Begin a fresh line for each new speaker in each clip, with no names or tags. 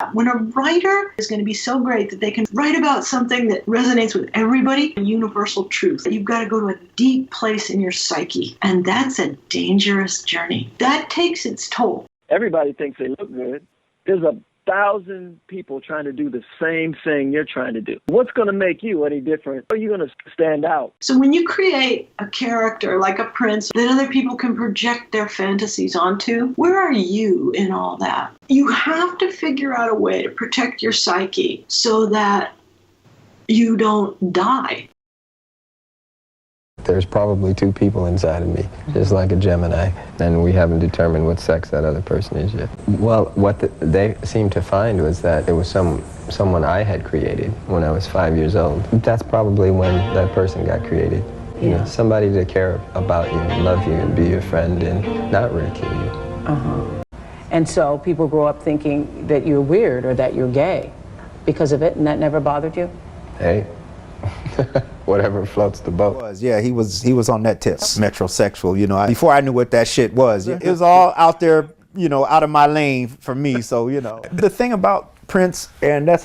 that. When a writer is going to be so great that they can write about something that resonates with everybody, a universal truth, you've got to go to a deep place in your psyche. And that's a dangerous journey. That takes its toll.
Everybody thinks they look good. There's 1,000 people trying to do the same thing you're trying to do. What's going to make you any different? Are you going to stand out?
So when you create a character like a prince that other people can project their fantasies onto, where are you in all that? You have to figure out a way to protect your psyche so that you don't die.
There's probably two people inside of me, just like a Gemini, and we haven't determined what sex that other person is yet. Well, what they seemed to find was that it was someone I had created when I was 5 years old. That's probably when that person got created. You know, somebody to care about you, and love you, and be your friend, and not ridicule you.
And so people grow up thinking that you're weird or that you're gay because of it, and that never bothered you?
Hey. Whatever floats the boat.
Yeah, he was on that tip. Metrosexual, you know. Before I knew what that shit was, it was all out there, you know, out of my lane for me. So, you know, the thing about Prince, and that's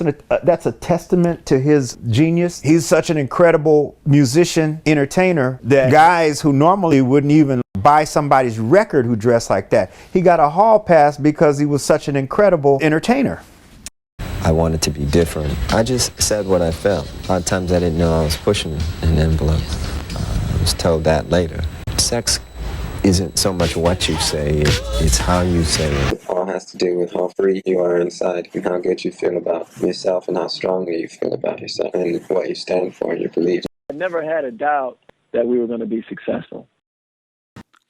a testament to his genius. He's such an incredible musician, entertainer, that guys who normally wouldn't even buy somebody's record who dressed like that, he got a hall pass because he was such an incredible entertainer.
I wanted to be different. I just said what I felt. A lot of times I didn't know I was pushing an envelope. I was told that later. Sex isn't so much what you say, it's how you say it.
It all has to do with how free you are inside and how good you feel about yourself and how strongly you feel about yourself and what you stand for and your beliefs.
I never had a doubt that we were going to be successful.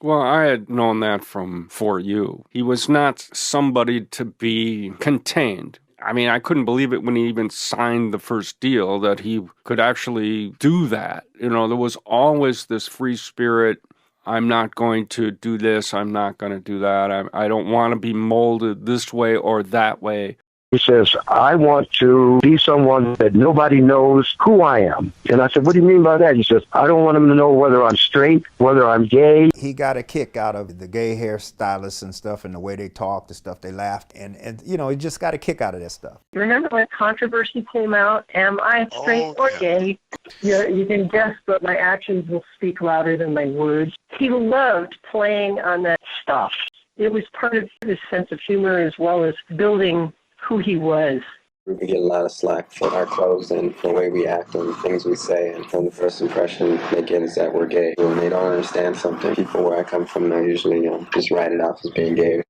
Well, I had known that from For You. He was not somebody to be contained. I mean, I couldn't believe it when he even signed the first deal that he could actually do that. You know, there was always this free spirit. I'm not going to do this. I'm not going to do that. I don't want to be molded this way or that way.
He says, I want to be someone that nobody knows who I am. And I said, what do you mean by that? He says, I don't want them to know whether I'm straight, whether I'm gay.
He got a kick out of the gay hairstylists and stuff and the way they talked, the stuff they laughed. And you know, he just got a kick out of that stuff.
Remember when controversy came out? Am I straight or gay? You can guess, but my actions will speak louder than my words. He loved playing on that stuff. It was part of his sense of humor as well as building who he was.
We get a lot of slack for our clothes and the way we act and things we say, and the first impression they get is that we're gay. When they don't understand something, people where I come from, they usually just write it off as being gay.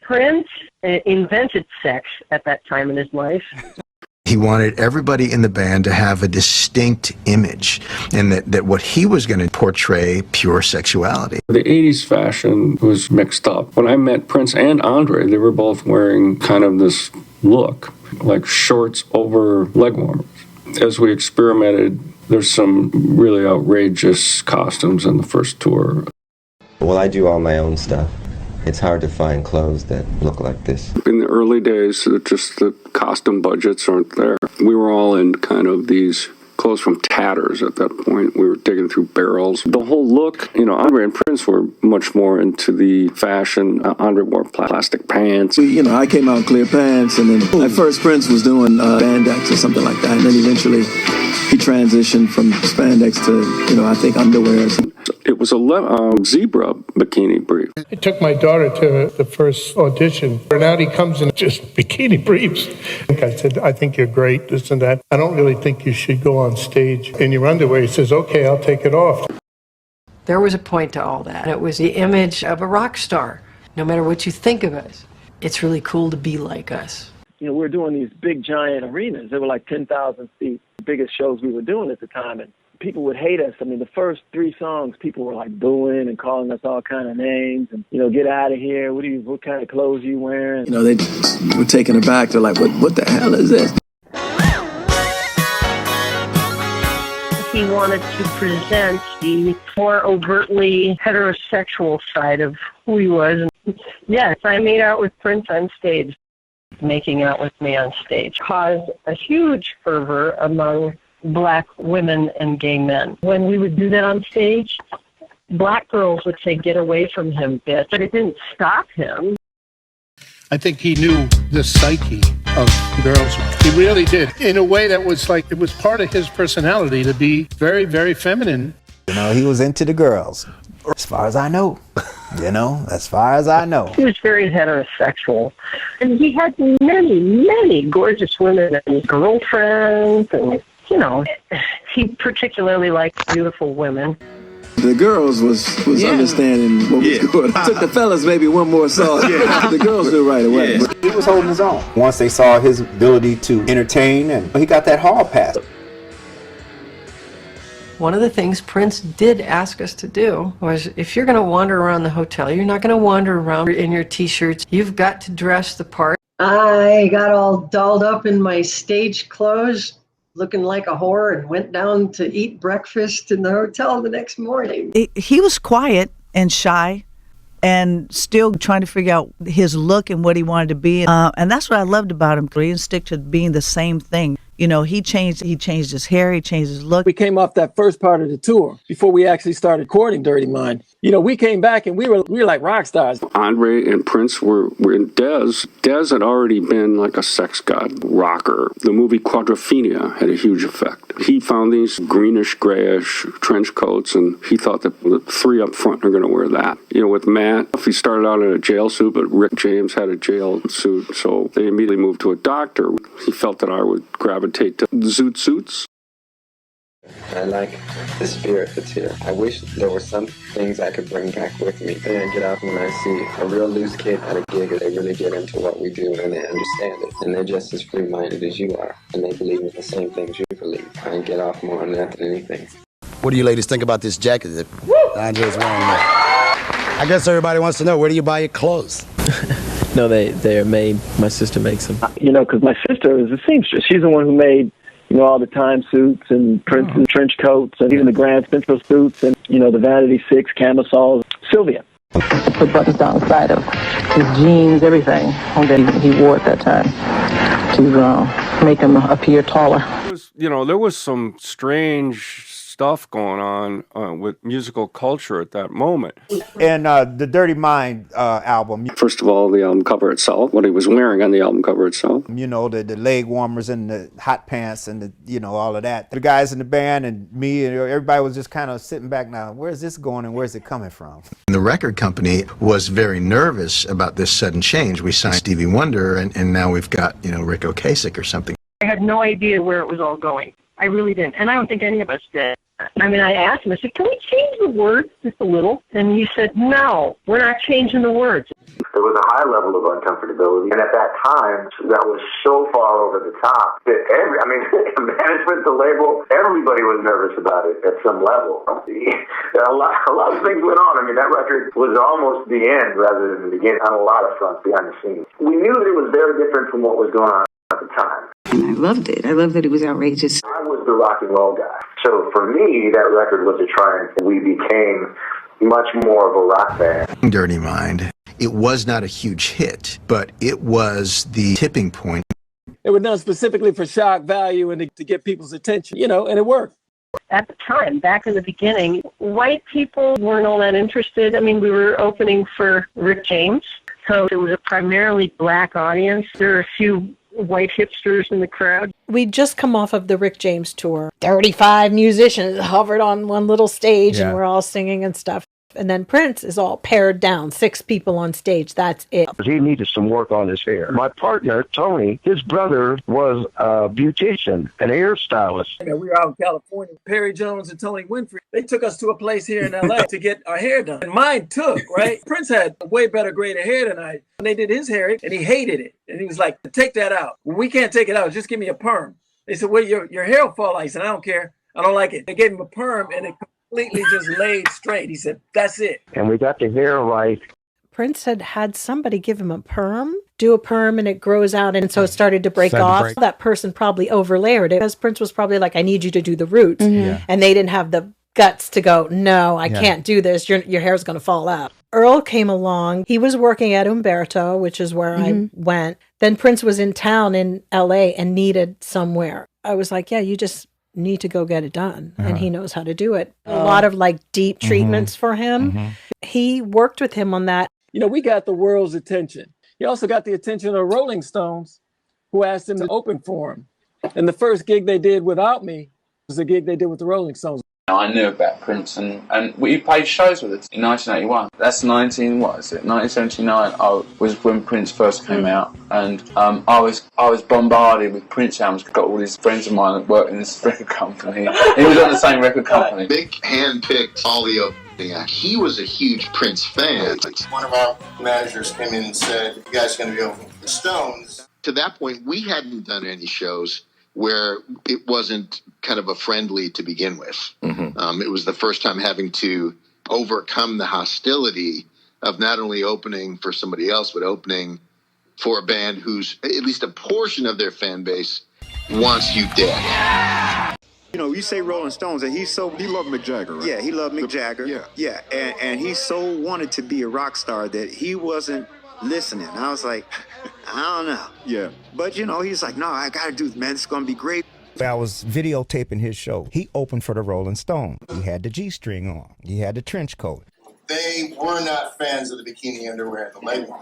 Prince invented sex at that time in his life.
He wanted everybody in the band to have a distinct image, and that what he was going to portray pure sexuality.
The 80s fashion was mixed up. When I met Prince and Andre, they were both wearing kind of this look, like shorts over leg warmers. As we experimented, there's some really outrageous costumes in the first tour.
Well, I do all my own stuff. It's hard to find clothes that look like this.
In the early days, just the costume budgets aren't there. We were all in kind of these clothes from tatters at that point. We were digging through barrels. The whole look, you know, Andre and Prince were much more into the fashion. Andre wore plastic pants.
You know, I came out in clear pants, and then at first Prince was doing spandex or something like that, and then eventually he transitioned from spandex to, you know, I think underwear.
It was a zebra bikini brief.
I took my daughter to the first audition, and out he comes in just bikini briefs. I said, I think you're great, this and that. I don't really think you should go on stage in your underwear. He says, okay, I'll take it off.
There was a point to all that. It was the image of a rock star. No matter what you think of us, it's really cool to be like us.
You know, we were doing these big, giant arenas. They were like 10,000 seats, the biggest shows we were doing at the time. And people would hate us. I mean, the first 3 songs, people were like booing and calling us all kind of names and, you know, get out of here. What kind of clothes are you wearing?
You know, they were taken aback. They're like, what the hell is this?
He wanted to present the more overtly heterosexual side of who he was. And yes, I made out with Prince on stage. Making out with me on stage caused a huge fervor among Black women and gay men. When we would do that on stage, Black girls would say, get away from him, bitch. But it didn't stop him.
I think he knew the psyche of girls. He really did, in a way that was like, it was part of his personality to be very, very feminine.
You know, he was into the girls, as far as I know. You know, as far as I know.
He was very heterosexual. And he had many, many gorgeous women and girlfriends. And, you know, he particularly liked beautiful women.
The girls was understanding what was going on. It took the fellas maybe one more song. The girls knew right away.
He was holding his own. Once they saw his ability to entertain, and he got that hall pass.
One of the things Prince did ask us to do was, if you're going to wander around the hotel, you're not going to wander around in your t-shirts. You've got to dress the part. I got all dolled up in my stage clothes, looking like a whore, and went down to eat breakfast in the hotel the next morning.
He was quiet and shy and still trying to figure out his look and what he wanted to be. And that's what I loved about him. He didn't stick to being the same thing. You know, he changed his hair, he changed his look.
We came off that first part of the tour before we actually started recording Dirty Mind. You know, we came back and we were like rock stars.
Andre and Prince were in Dez. Dez had already been like a sex god rocker. The movie Quadrophenia had a huge effect. He found these greenish, grayish trench coats, and he thought that the three up front are going to wear that. You know, with Matt, he started out in a jail suit, but Rick James had a jail suit, so they immediately moved to a doctor. He felt that I would gravitate to zoot suits.
I like the spirit that's here. I wish there were some things I could bring back with me. Then I get out when I see a real loose kid at a gig, they really get into what we do and they understand it. And they're just as free-minded as you are. And they believe in the same things you believe. I get off more on that than anything.
What do you ladies think about this jacket that Andre's wearing there? I guess everybody wants to know, where do you buy your clothes?
No, they're made. My sister makes them.
You know, because my sister is a seamstress. She's the one who made, you know, all the time suits and Prince's trench coats and even the Grand Central suits and, you know, the Vanity Six camisoles. Sylvia.
Put buttons down the side of his jeans, everything that he wore at that time to make him appear taller.
There was some strange stuff going on with musical culture at that moment.
And the Dirty Mind album.
First of all, the album cover itself, what he was wearing on the album cover itself.
You know, the leg warmers and the hot pants and the, you know, all of that. The guys in the band and me and everybody was just kind of sitting back now, where's this going and where's it coming from?
The record company was very nervous about this sudden change. We signed Stevie Wonder and now we've got, you know, Rick Ocasek or something.
I had no idea where it was all going. I really didn't. And I don't think any of us did. I mean, I asked him, I said, can we change the words just a little? And he said, no, we're not changing the words.
There was a high level of uncomfortability. And at that time, that was so far over the top that management, the label, everybody was nervous about it at some level. A lot of things went on. I mean, that record was almost the end rather than the beginning on a lot of fronts behind the scenes. We knew that it was very different from what was going on at the time.
And I loved it. I loved that it was outrageous.
I was the rock and roll guy. So for me, that record was a triumph. We became much more of a rock band.
Dirty Mind. It was not a huge hit, but it was the tipping point.
It was done specifically for shock value and to get people's attention, you know, and it worked.
At the time, back in the beginning, white people weren't all that interested. I mean, we were opening for Rick James, so it was a primarily black audience. There were a few white hipsters in the crowd.
We'd just come off of the Rick James tour. 35 musicians hovered on one little stage and we're all singing and stuff. And then Prince is all pared down, 6 people on stage. That's it.
He needed some work on his hair. My partner, Tony, his brother was a beautician, an hairstylist.
We were out in California. Perry Jones and Tony Winfrey, they took us to a place here in L.A. to get our hair done. And mine took, right? Prince had a way better grade of hair than I. And they did his hair, and he hated it. And he was like, take that out. Well, we can't take it out. Just give me a perm. They said, well, your hair will fall out. He said, I don't care. I don't like it. They gave him a perm, and it completely just laid straight. He said, that's it.
And we got the hair right.
Prince had somebody give him a perm, do a perm, and it grows out. And so it started to break off. That person probably overlayered it because Prince was probably like, I need you to do the roots. Mm-hmm. Yeah. And they didn't have the guts to go, no, I can't do this. Your hair's going to fall out. Earl came along. He was working at Umberto, which is where I went. Then Prince was in town in LA and needed somewhere. I was like, yeah, you just need to go get it done. And he knows how to do it. A lot of like deep treatments for him. He worked with him on that.
You know, we got the world's attention. He also got the attention of Rolling Stones. who asked him to open for him. And the first gig they did without me was the gig they did with the Rolling Stones.
I knew about Prince, and we played shows with it in 1981. That's 1979 was when Prince first came out, and I was bombarded with Prince albums. Got all these friends of mine that worked in this record company. He was on the same record company.
Big handpicked all the opening acts. He was a huge Prince fan.
One of our managers came in and said, "You guys are going to be opening for the Stones."
To that point, we hadn't done any shows where it wasn't kind of a friendly to begin with. It was the first time having to overcome the hostility of not only opening for somebody else, but opening for a band whose, at least a portion of their fan base, wants you dead.
You know, you say Rolling Stones, and he loved Mick Jagger, right? Yeah, he loved Mick Jagger. Yeah. And he so wanted to be a rock star that he wasn't listening. I was like, I don't know. Yeah. But, you know, he's like, no, I got to do this, man. It's going to be great.
I was videotaping his show. He opened for the Rolling Stones. He had the G-string on. He had the trench coat.
They were not fans of the bikini underwear at the label.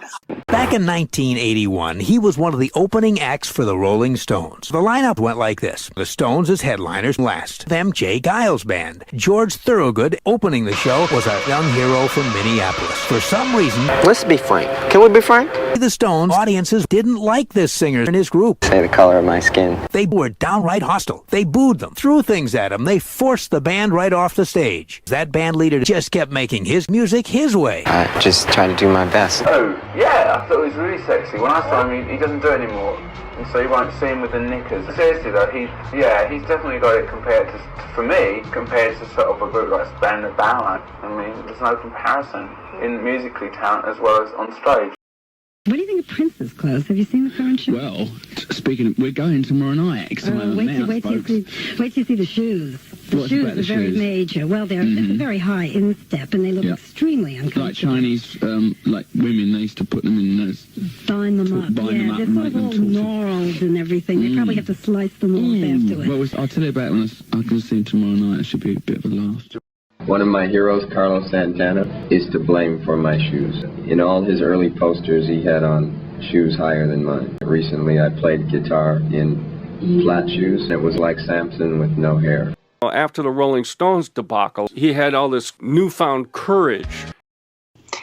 Back in 1981, he was one of the opening acts for the Rolling Stones. The lineup went like this. The Stones as headliners last. Them Jay Giles Band. George Thorogood opening the show was a young hero from Minneapolis. For some reason...
Let's be frank. Can we be frank?
The Stones audiences didn't like this singer and his group.
Say the color of my skin.
They were downright hostile. They booed them, threw things at them. They forced the band right off the stage. That band leader just kept making his music his way.
I just try to do my best.
Oh, yeah, I thought it was really sexy. When I saw him, he doesn't do it anymore. And so you won't see him with the knickers. Seriously though, he's definitely got it compared to sort of a group like Span the Ballad. I mean, there's no comparison in musically talent as well as on stage.
What do you think of Prince's clothes? Have you seen the current show?
Well, speaking of, we're going tomorrow night.
Wait till you see the shoes. The shoes are very major. Well, they're very high instep, and they look extremely uncomfortable.
Like Chinese, like women, they used to put them in those...
Bind them up, they're sort of all gnarled and everything. They probably have to slice them off afterwards.
Well, I'll tell you about it when I can see him tomorrow night. It should be a bit of a laugh.
One of my heroes, Carlos Santana, is to blame for my shoes. In all his early posters, he had on shoes higher than mine. Recently, I played guitar in flat shoes. It was like Samson with no hair.
After the Rolling Stones debacle, he had all this newfound courage.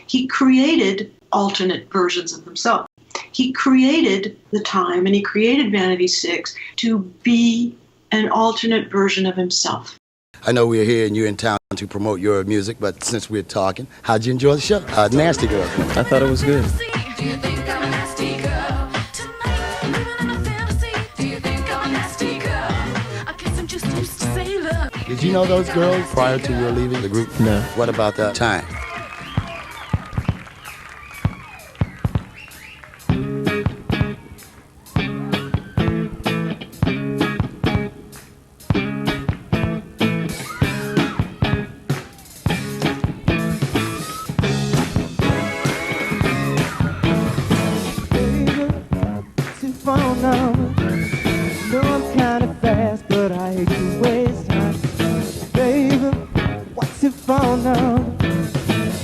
He created alternate versions of himself. He created The Time and he created Vanity 6 to be an alternate version of himself.
I know we're here and you're in town to promote your music, but since we're talking, how'd you enjoy the show? Nasty Girl.
I thought it was good.
Did you know those girls prior to your leaving the group?
No.
What about that time?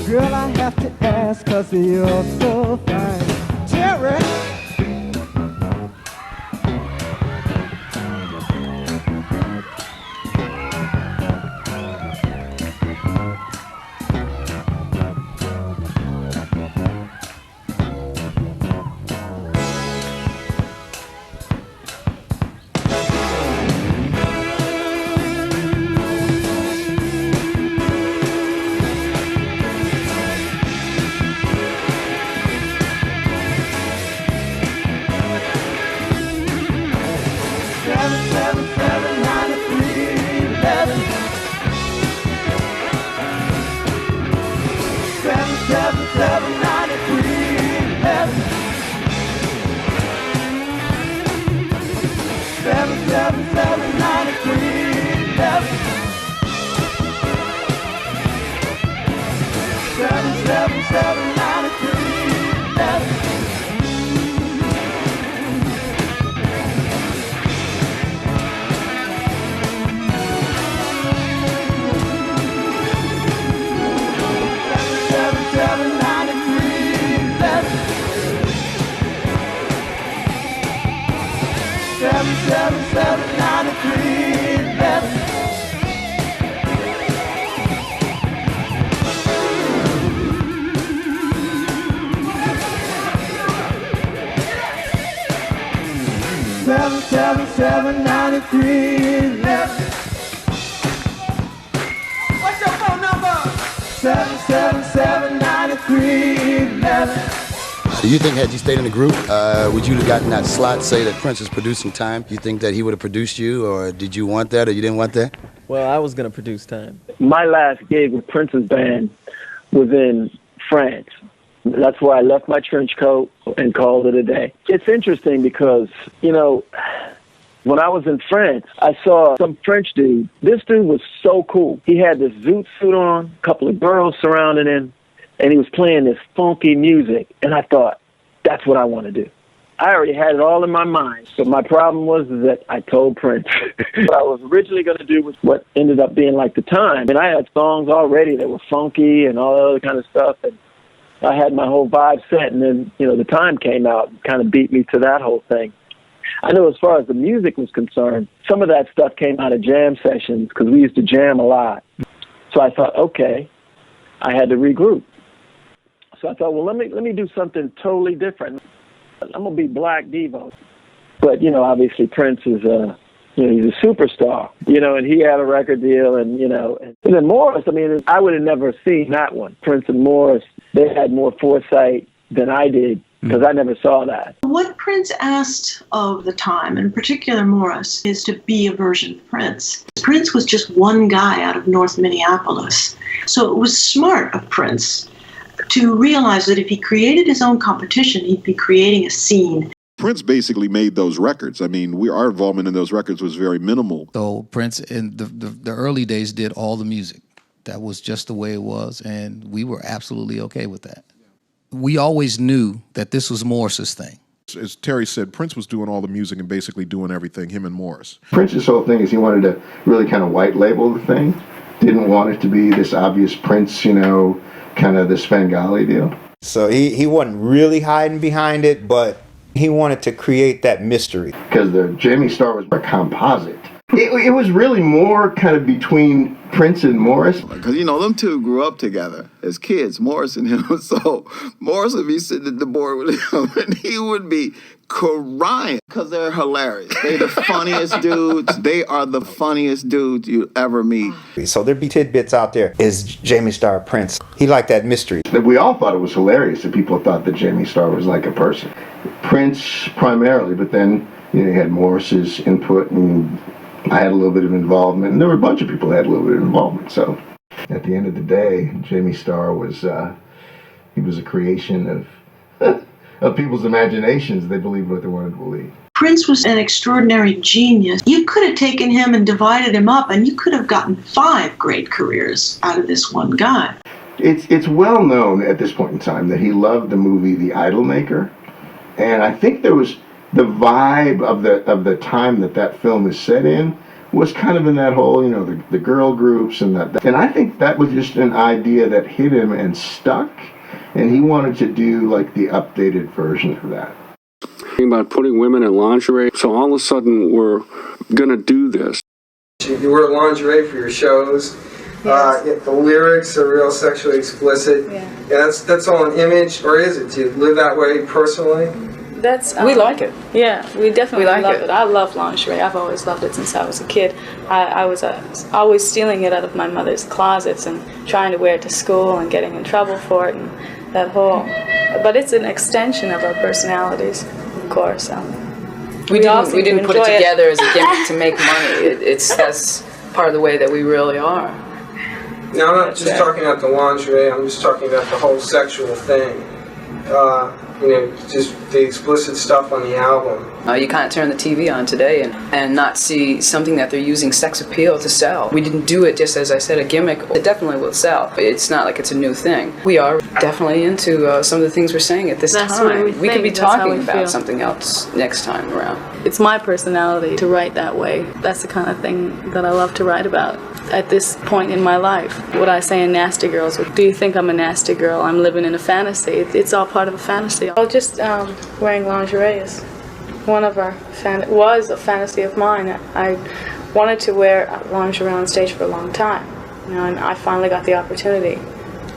Girl, I have to ask, 'cause you're so fine. Jerry! 777-9311. Seven, seven, seven, 9311. What's your phone number? 777-9311.
Do you think had you stayed in the group, would you have gotten that slot, say that Prince is producing Time? You think that he would have produced you, or did you want that, or you didn't want that?
Well, I was going to produce Time.
My last gig with Prince's band was in France. That's where I left my trench coat and called it a day. It's interesting because, you know, when I was in France, I saw some French dude. This dude was so cool. He had this zoot suit on, a couple of girls surrounding him, and he was playing this funky music. And I thought, that's what I want to do. I already had it all in my mind. So my problem was that I told Prince what I was originally going to do was what ended up being like the Time. And I had songs already that were funky and all that other kind of stuff. And I had my whole vibe set. And then, you know, the Time came out and kind of beat me to that whole thing. I know as far as the music was concerned, some of that stuff came out of jam sessions because we used to jam a lot. So I thought, okay, I had to regroup. So I thought, well, let me do something totally different. I'm gonna be Black Devo. But, you know, obviously Prince is he's a superstar, you know, and he had a record deal, and, you know, and then Morris, I mean, I would have never seen that one. Prince and Morris, they had more foresight than I did, because I never saw that.
What Prince asked of the Time, and in particular Morris, is to be a version of Prince. Prince was just one guy out of North Minneapolis. So it was smart of Prince to realize that if he created his own competition, he'd be creating a scene.
Prince basically made those records. I mean, our involvement in those records was very minimal.
So Prince in the early days did all the music. That was just the way it was, and we were absolutely okay with that. We always knew that this was Morris's thing.
As Terry said, Prince was doing all the music and basically doing everything, him and Morris.
Prince's whole thing is he wanted to really kind of white label the thing. Didn't want it to be this obvious Prince, you know, kind of the Svengali deal.
So he wasn't really hiding behind it, but he wanted to create that mystery.
Because the Jamie Starr was a composite. It was really more kind of between Prince and Morris.
Because, you know, them two grew up together as kids, Morris and him. So Morris would be sitting at the board with him, and he would be crying because they're hilarious. They're the funniest dudes. They are the funniest dudes you ever meet.
So there'd be tidbits out there. Is Jamie Starr Prince? He liked that mystery.
We all thought it was hilarious that people thought that Jamie Starr was like a person. Prince primarily, but then, you know, you had Morris's input, and I had a little bit of involvement, and there were a bunch of people that had a little bit of involvement. So at the end of the day, Jamie Starr was he was a creation of people's imaginations. They believed what they wanted to believe.
Prince was an extraordinary genius. You could have taken him and divided him up, and you could have gotten 5 great careers out of this one guy.
It's well known at this point in time that he loved the movie The iDOLMKR, and I think there was the vibe of the time that film is set in was kind of in that whole, you know, the girl groups and that. And I think that was just an idea that hit him and stuck, and he wanted to do like the updated version of that.
About putting women in lingerie, so all of a sudden we're gonna do this.
You wear lingerie for your shows. Yes. The lyrics are real sexually explicit. Yeah, that's all an image, or is it? Do you live that way personally?
We like it. Yeah, we definitely love it. I love lingerie. I've always loved it since I was a kid. I was always stealing it out of my mother's closets and trying to wear it to school and getting in trouble for it, and that whole. But it's an extension of our personalities, of course.
We didn't put it together as a gimmick to make money. That's part of the way that we really are.
Now, I'm not just talking about the lingerie. I'm just talking about the whole sexual thing. You know, just the explicit stuff on the album.
You can't turn the TV on today and not see something that they're using sex appeal to sell. We didn't do it just, as I said, a gimmick. It definitely will sell. It's not like it's a new thing. We are definitely into some of the things we're saying at this time. We could be talking about something else next time around.
It's my personality to write that way. That's the kind of thing that I love to write about at this point in my life. What I say in Nasty Girls, do you think I'm a nasty girl? I'm living in a fantasy. It's all part of a fantasy. Just wearing lingerie is was a fantasy of mine. I wanted to wear lingerie on stage for a long time, you know, and I finally got the opportunity.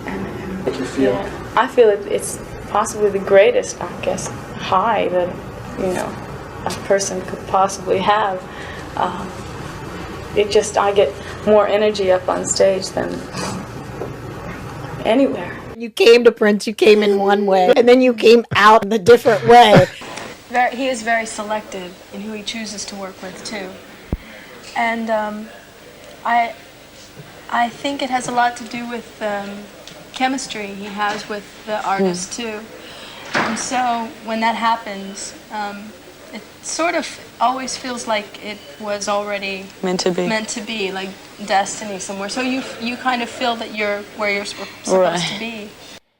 And
What do you feel?
yeah, I feel it's possibly the greatest, I guess, high that, you know, a person could possibly have. I get more energy up on stage than anywhere.
You came to Prince, you came in one way, and then you came out in a different way.
He is very selective in who he chooses to work with, too. And I think it has a lot to do with chemistry he has with the artist, too. And so when that happens, it sort of always feels like it was already
Meant to be.
like destiny somewhere. So you kind of feel that you're where you're supposed to be.